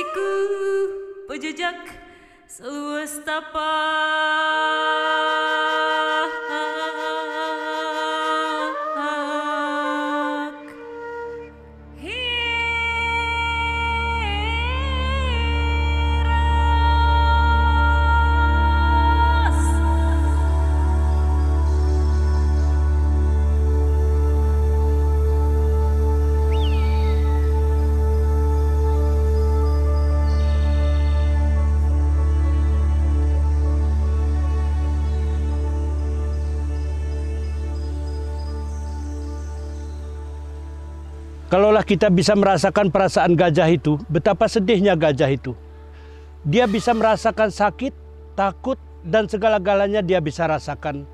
Siku pejejak seluas tapak. Kalaulah kita bisa merasakan perasaan gajah itu, betapa sedihnya gajah itu. Dia bisa merasakan sakit, takut, dan segala-galanya dia bisa rasakan.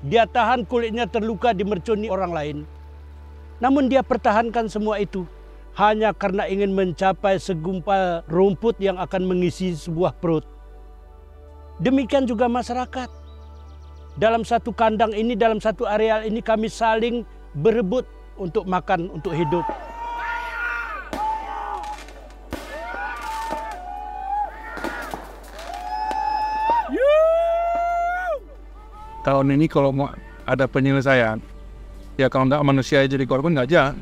Dia tahan kulitnya terluka dimercuni orang lain. Namun dia pertahankan semua itu hanya karena ingin mencapai segumpal rumput yang akan mengisi sebuah perut. Demikian juga masyarakat. Dalam satu kandang ini, dalam satu areal ini kami saling berebut untuk makan, untuk hidup. Tahun ini kalau mau ada penyelesaian, ya kalau enggak manusia jadi korban gajah.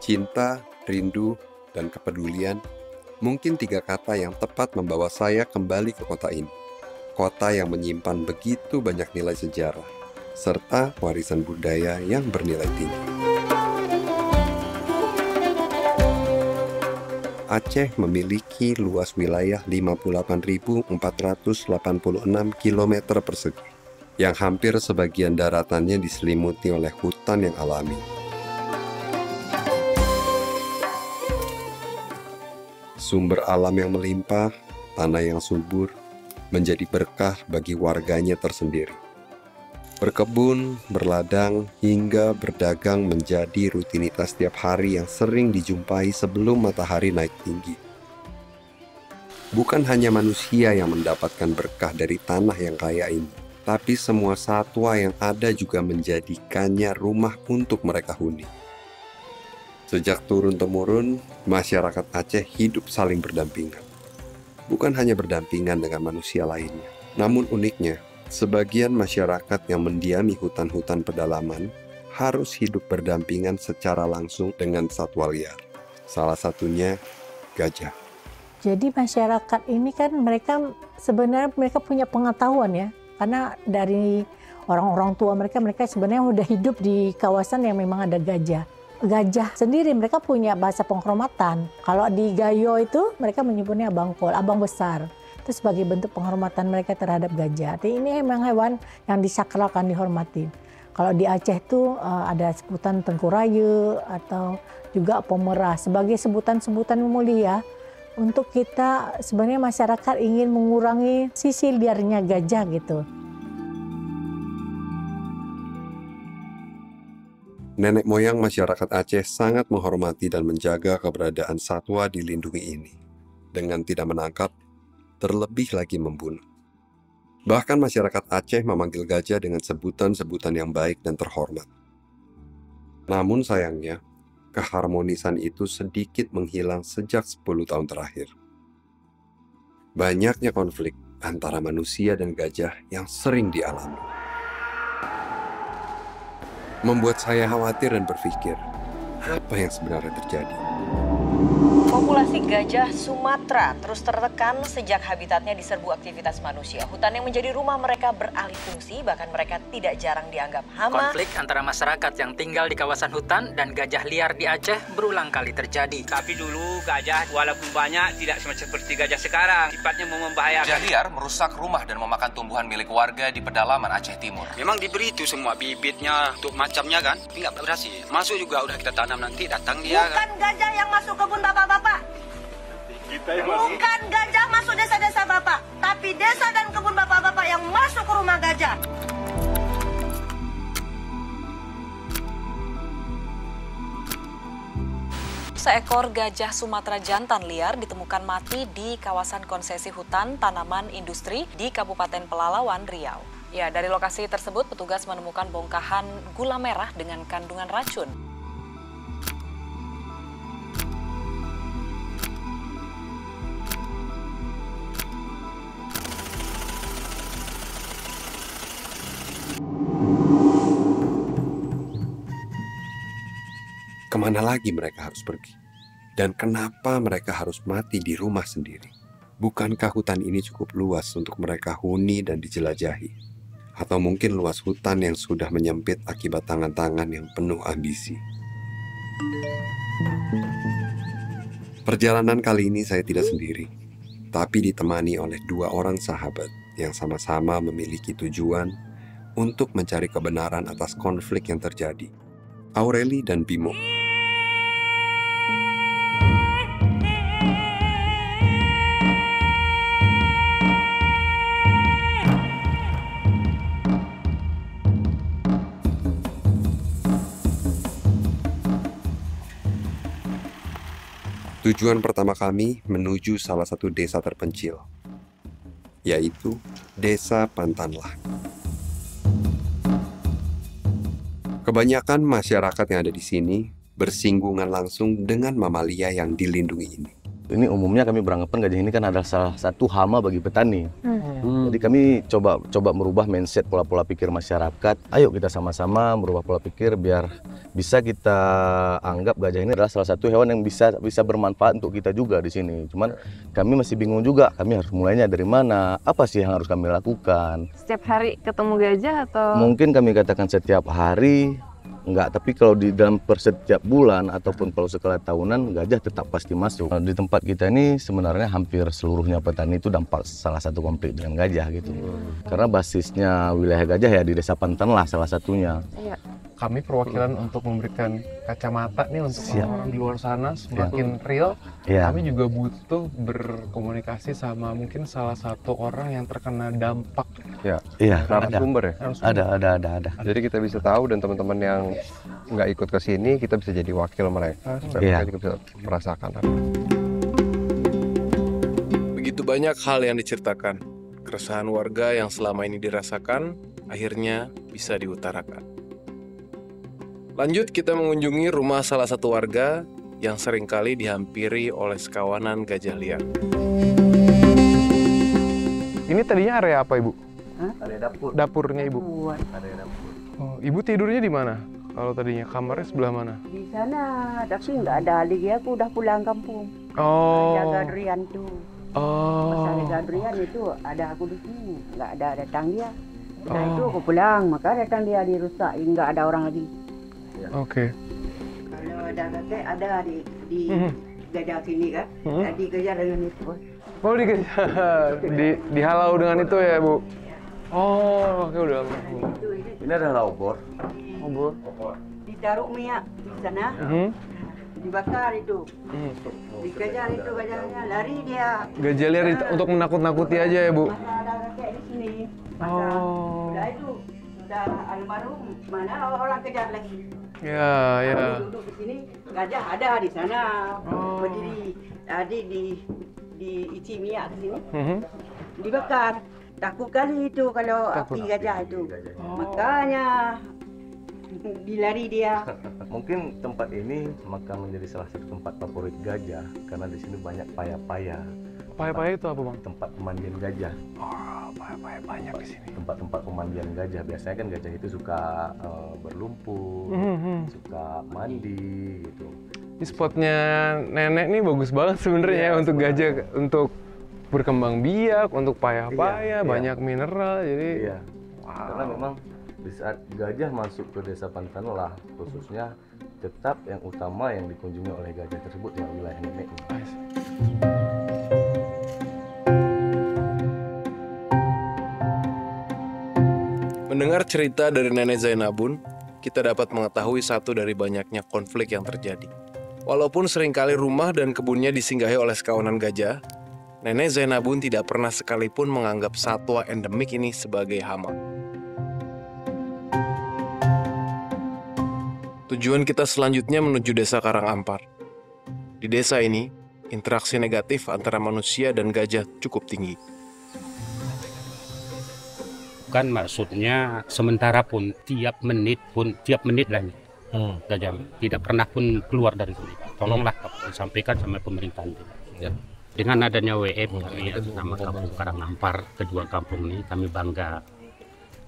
Cinta, rindu, dan kepedulian mungkin 3 kata yang tepat membawa saya kembali ke kota ini. Kota yang menyimpan begitu banyak nilai sejarah, serta warisan budaya yang bernilai tinggi. Aceh memiliki luas wilayah 58.486 km persegi, yang hampir sebagian daratannya diselimuti oleh hutan yang alami. Sumber alam yang melimpah, tanah yang subur, menjadi berkah bagi warganya tersendiri. Berkebun, berladang, hingga berdagang menjadi rutinitas setiap hari yang sering dijumpai sebelum matahari naik tinggi. Bukan hanya manusia yang mendapatkan berkah dari tanah yang kaya ini, tapi semua satwa yang ada juga menjadikannya rumah untuk mereka huni. Sejak turun-temurun, masyarakat Aceh hidup saling berdampingan. Bukan hanya berdampingan dengan manusia lainnya, namun uniknya, sebagian masyarakat yang mendiami hutan-hutan pedalaman harus hidup berdampingan secara langsung dengan satwa liar. Salah satunya gajah. Jadi masyarakat ini kan sebenarnya mereka punya pengetahuan ya, karena dari orang-orang tua mereka sebenarnya udah hidup di kawasan yang memang ada gajah. Gajah sendiri mereka punya bahasa penghormatan. Kalau di Gayo itu mereka menyebutnya abangkol, abang besar. Itu sebagai bentuk penghormatan mereka terhadap gajah. Jadi ini memang hewan yang disakralkan, dihormati. Kalau di Aceh itu ada sebutan tengkuraya atau juga pemerah sebagai sebutan-sebutan mulia untuk kita sebenarnya masyarakat ingin mengurangi sisi liarnya gajah gitu. Nenek moyang masyarakat Aceh sangat menghormati dan menjaga keberadaan satwa dilindungi ini, dengan tidak menangkap, terlebih lagi membunuh. Bahkan masyarakat Aceh memanggil gajah dengan sebutan-sebutan yang baik dan terhormat. Namun sayangnya, keharmonisan itu sedikit menghilang sejak 10 tahun terakhir. Banyaknya konflik antara manusia dan gajah yang sering dialami membuat saya khawatir dan berpikir, apa yang sebenarnya terjadi? Populasi gajah Sumatera terus tertekan sejak habitatnya diserbu aktivitas manusia. Hutan yang menjadi rumah mereka beralih fungsi, bahkan mereka tidak jarang dianggap hama. Konflik antara masyarakat yang tinggal di kawasan hutan dan gajah liar di Aceh berulang kali terjadi. Tapi dulu gajah walaupun banyak tidak seperti gajah sekarang. Sifatnya membahayakan. Gajah liar merusak rumah dan memakan tumbuhan milik warga di pedalaman Aceh Timur. Memang diberi itu semua bibitnya untuk macamnya kan, tapi nggak berhasil. Masuk juga udah kita tanam, nanti datang dia. Bukan gajah yang masuk kebun bapak-bapak. Bukan gajah masuk desa-desa bapak, tapi desa dan kebun bapak-bapak yang masuk ke rumah gajah. Seekor gajah Sumatera jantan liar ditemukan mati di kawasan konsesi hutan tanaman industri di Kabupaten Pelalawan, Riau. Ya, dari lokasi tersebut petugas menemukan bongkahan gula merah dengan kandungan racun. Kemana lagi mereka harus pergi? Dan kenapa mereka harus mati di rumah sendiri? Bukankah hutan ini cukup luas untuk mereka huni dan dijelajahi? Atau mungkin luas hutan yang sudah menyempit akibat tangan-tangan yang penuh ambisi? Perjalanan kali ini saya tidak sendiri, tapi ditemani oleh 2 orang sahabat yang sama-sama memiliki tujuan untuk mencari kebenaran atas konflik yang terjadi. Aureli dan Bimo. Tujuan pertama kami menuju salah satu desa terpencil, yaitu Desa Pantanlah. Kebanyakan masyarakat yang ada di sini bersinggungan langsung dengan mamalia yang dilindungi ini. Ini umumnya kami beranggapan gajah ini kan adalah salah satu hama bagi petani. Jadi kami coba merubah mindset pola-pola pikir masyarakat. Ayo kita sama-sama merubah pola pikir biar bisa kita anggap gajah ini adalah salah satu hewan yang bisa bermanfaat untuk kita juga di sini. Cuman kami masih bingung juga, kami harus mulainya dari mana? Apa sih yang harus kami lakukan? Setiap hari ketemu gajah atau? Mungkin kami katakan setiap hari. Enggak, tapi kalau di dalam setiap bulan ataupun kalau sekali tahunan gajah tetap pasti masuk. Di tempat kita ini sebenarnya hampir seluruhnya petani itu dampak salah satu konflik dengan gajah gitu. Karena basisnya wilayah gajah ya di Desa Pantanlah salah satunya. Iya. Kami perwakilan untuk memberikan kacamata nih untuk orang-orang di luar sana semakin real. Kami juga butuh berkomunikasi sama mungkin salah satu orang yang terkena dampak. Narasumber ya? Ada. Jadi kita bisa tahu dan teman-teman yang nggak ikut ke sini kita bisa jadi wakil mereka supaya mereka juga bisa merasakan. Begitu banyak hal yang diceritakan, keresahan warga yang selama ini dirasakan akhirnya bisa diutarakan. Lanjut kita mengunjungi rumah salah satu warga yang seringkali dihampiri oleh sekawanan gajah liar. Ini tadinya area apa, Ibu? Area dapur. Dapurnya Ibu? Area dapur. Oh, Ibu tidurnya di mana? Kalau tadinya kamarnya sebelah mana? Di sana, tapi nggak ada lagi. Aku udah pulang kampung. Oh. Jaga Durian tuh. Oh. Pas jaga Durian itu ada aku di sini, nggak ada datang dia. Nah itu aku pulang, maka datang dia dirusak, nggak ada orang lagi. Oke. Kalau ada kakek ada di gajah sini kan, di gajah dengan itu. Oh dihalau dengan itu ya Bu? Oh, oke udah. Ini adalah obor. Obor. Ditaruh minyak di sana, dibakar itu. Dikejar itu gajahnya, lari dia. Gajah liar untuk menakut-nakuti aja ya Bu? Masa ada kakek di sini. Masa udah itu, sudah almarhum, mana orang kejar lagi. Ya. Duduk di sini, gajah ada di sana, berdiri. Tadi di isi minyak di sini, dibakar. Takut kali itu kalau api gajah itu, makanya dilari dia. Mungkin tempat ini maka menjadi salah satu tempat favorit gajah karena di sini banyak paya-paya. Paya-paya itu apa Bang? Tempat pemandian gajah. Oh, paya-paya banyak di sini. Tempat-tempat pemandian gajah. Biasanya kan gajah itu suka berlumpur, suka mandi gitu. Ini spotnya nenek nih bagus banget sebenarnya untuk gajah, untuk berkembang biak, untuk paya-paya, banyak mineral. Jadi karena memang di saat gajah masuk ke Desa Pantanlah khususnya tetap yang utama yang dikunjungi oleh gajah tersebut ya wilayah nenek. Mendengar cerita dari Nenek Zainabun, kita dapat mengetahui satu dari banyaknya konflik yang terjadi. Walaupun seringkali rumah dan kebunnya disinggahi oleh sekawanan gajah, Nenek Zainabun tidak pernah sekalipun menganggap satwa endemik ini sebagai hama. Tujuan kita selanjutnya menuju Desa Karangampar. Di desa ini, interaksi negatif antara manusia dan gajah cukup tinggi. Kan maksudnya sementara pun tiap menit lah gajah tidak pernah pun keluar dari sini. Tolonglah disampaikan sama pemerintahan. Ya. Dengan adanya WF kami nama kampung Karangampar, kedua kampung ini kami bangga.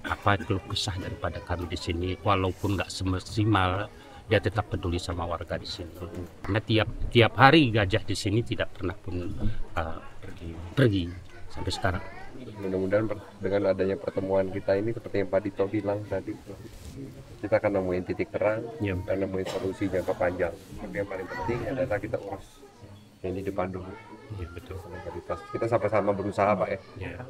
Apa keluh kesah daripada kami di sini, walaupun nggak semaksimal, dia tetap peduli sama warga di sini. Karena tiap hari gajah di sini tidak pernah pun pergi sampai sekarang. Mudah-mudahan dengan adanya pertemuan kita ini seperti yang Pak Dito bilang tadi, kita akan nemuin titik terang dan nemuin solusi jangka panjang. Tapi yang paling penting adalah kita urus yang di depan dulu. Iya betul. Kita sama-sama berusaha Pak ya. Ya.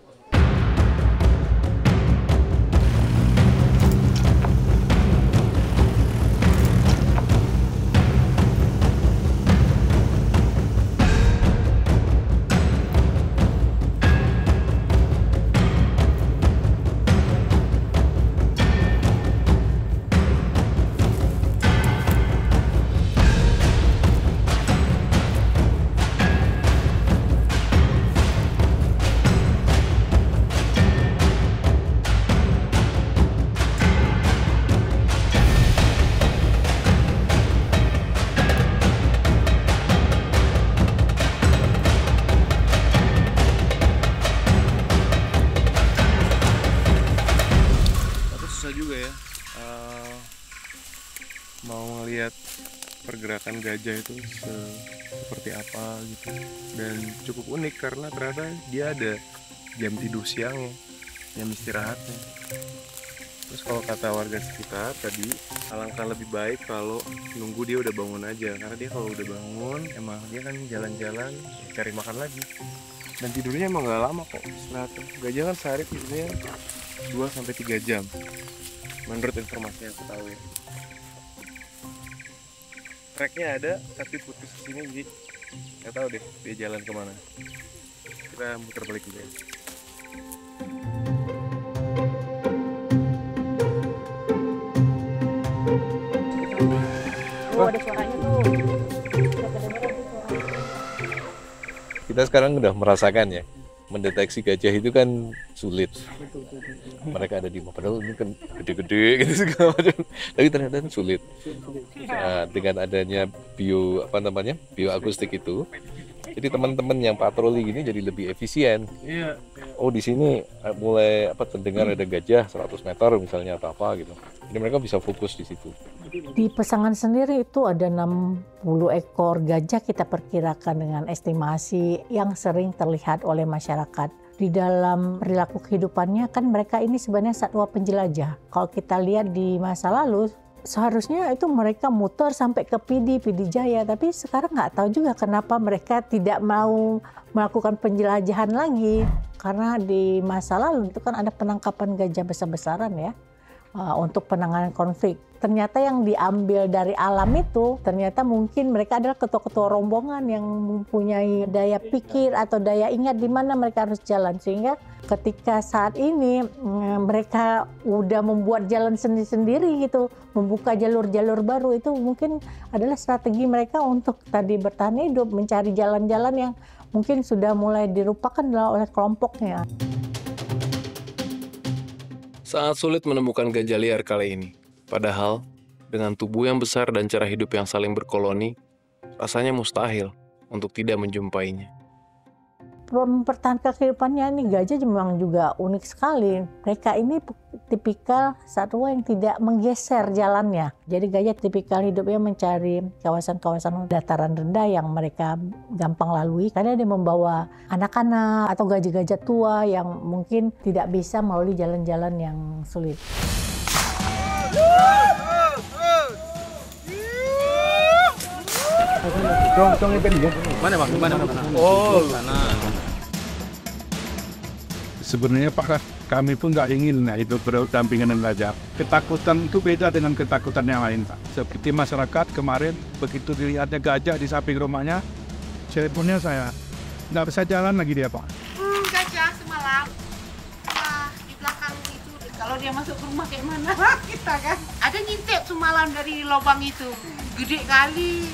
Mau ngelihat pergerakan gajah itu seperti apa gitu, dan cukup unik karena ternyata dia ada jam tidur siangnya, jam istirahatnya. Terus kalau kata warga sekitar tadi, alangkah lebih baik kalau nunggu dia udah bangun aja, karena dia kalau udah bangun emang dia kan jalan-jalan cari makan lagi, dan tidurnya emang gak lama kok istirahatnya. Gajah kan sehari tidurnya 2-3 jam menurut informasi yang aku tahu ya. Treknya ada tapi putus ke sini, jadi nggak tahu deh dia jalan kemana. Kita muter balik dulu ya. Oh, ada suaranya tuh. Kita sekarang udah merasakan ya, mendeteksi gajah itu kan sulit. Mereka ada di mana, padahal ini kan gede-gede gitu segala macam, tapi ternyata sulit. Nah, dengan adanya bioakustik itu, jadi teman-teman yang patroli gini jadi lebih efisien. Oh di sini mulai terdengar ada gajah 100 meter misalnya atau apa gitu. Jadi mereka bisa fokus di situ. Di Pesangan sendiri itu ada 60 ekor gajah kita perkirakan dengan estimasi yang sering terlihat oleh masyarakat. Di dalam perilaku kehidupannya kan mereka ini sebenarnya satwa penjelajah. Kalau kita lihat di masa lalu, seharusnya itu mereka muter sampai ke PD Jaya, tapi sekarang nggak tahu juga kenapa mereka tidak mau melakukan penjelajahan lagi. Karena di masa lalu itu kan ada penangkapan gajah besar-besaran ya, untuk penanganan konflik. Ternyata yang diambil dari alam itu, ternyata mungkin mereka adalah ketua-ketua rombongan yang mempunyai daya pikir atau daya ingat di mana mereka harus jalan. Sehingga ketika saat ini mereka udah membuat jalan sendiri-sendiri gitu, membuka jalur-jalur baru, itu mungkin adalah strategi mereka untuk tadi bertahan hidup, mencari jalan-jalan yang mungkin sudah mulai dilupakan oleh kelompoknya. Sangat sulit menemukan gajah liar kali ini. Padahal, dengan tubuh yang besar dan cara hidup yang saling berkoloni, rasanya mustahil untuk tidak menjumpainya. Mempertahankan kehidupannya ini gajah memang juga unik sekali. Mereka ini tipikal satwa yang tidak menggeser jalannya. Jadi gajah tipikal hidupnya mencari kawasan-kawasan dataran rendah yang mereka gampang lalui. Karena dia membawa anak-anak atau gajah-gajah tua yang mungkin tidak bisa melalui jalan-jalan yang sulit. Mana bang? Mana? Oh, sana. Sebenarnya Pak, kami pun nggak ingin hidup berdampingan dengan gajah. Ketakutan itu beda dengan ketakutan yang lain Pak. Seperti masyarakat kemarin begitu dilihatnya gajah di samping rumahnya, teleponnya saya nggak bisa jalan lagi dia Pak. Gajah semalam di belakang itu, kalau dia masuk ke rumah kayak mana kita kan? Ada ngintip semalam dari lubang itu, gede kali.